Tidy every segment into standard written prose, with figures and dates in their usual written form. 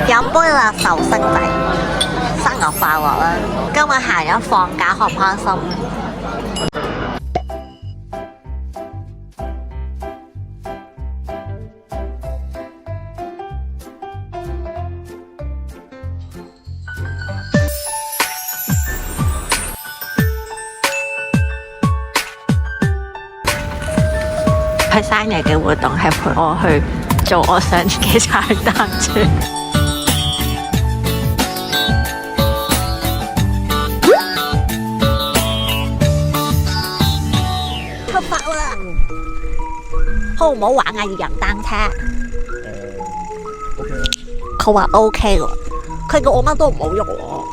飲杯啦壽星仔，生日快樂啦！今日行咗放假，開唔開心？佢生日嘅活動係陪我去做我想嘅踩單車。出發啦！好唔好玩啊？二人單車？佢話 OK 喎，佢叫我乜都唔好喐喎。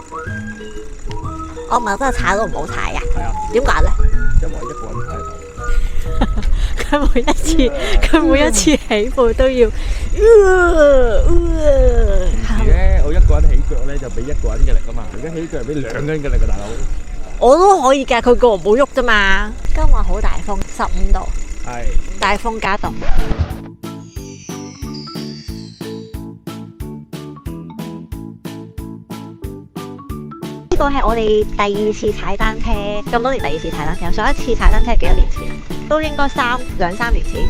我咪真係踩都唔好踩啊？係啊。點解咧？因為一個人太佢每一次起步都要，咧，我一個人起腳咧就俾一個人嘅力噶嘛，而家起腳係俾兩個人嘅力㗎，大佬。我都可以㗎，佢叫我唔好喐啫嘛。今日好大風，15度，係大風加凍。呢個係我哋第二次踩單車，咁多年第二次踩單車。上一次踩單車係幾多年前啊？都應該兩三年前。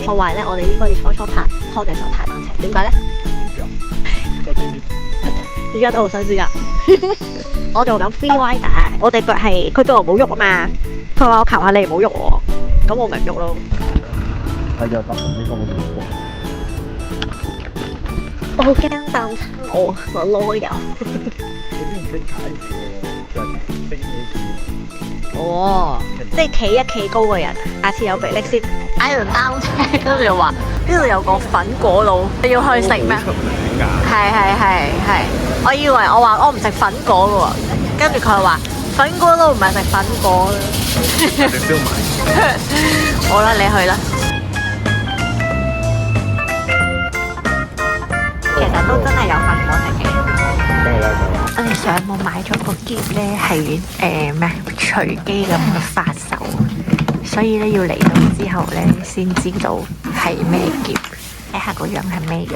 我話咧，我哋應該要初拍拖嘅時候踩單車。點解咧？而家都好想知㗎。我做緊 free rider， 我哋腳係佢叫我唔好喐啊嘛。佢話我求下你唔好喐我，咁我咪唔喐咯。係就搭呢方面嘅。我好驚擔親我攞油。哦，即係企一企高嘅人，下次有臂力先。踩完單車，跟住話呢度有個粉果佬，你要去食咩？係，我以為我話我唔食粉果嘅喎，跟住佢話粉果佬唔係食粉果啦。你燒埋。好啦，你去啦。其實都真係有粉果食嘅。我哋上網買咗個篋咧，係咩隨機咁去發售，所以咧要嚟到之後咧先知道係咩篋，睇下個樣係咩樣，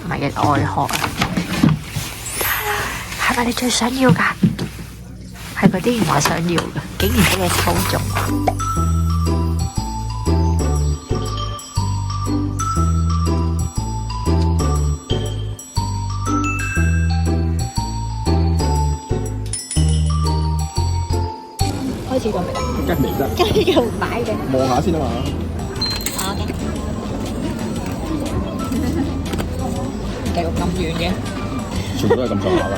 唔係嘅外殼啊，係咪你最想要㗎？係嗰啲人話想要嘅，竟然俾你抽中。開始咗未？跟嚟啫。跟住要買嘅。望下先啊嘛。好嘅。繼續咁遠嘅。全部都係咁上下啦。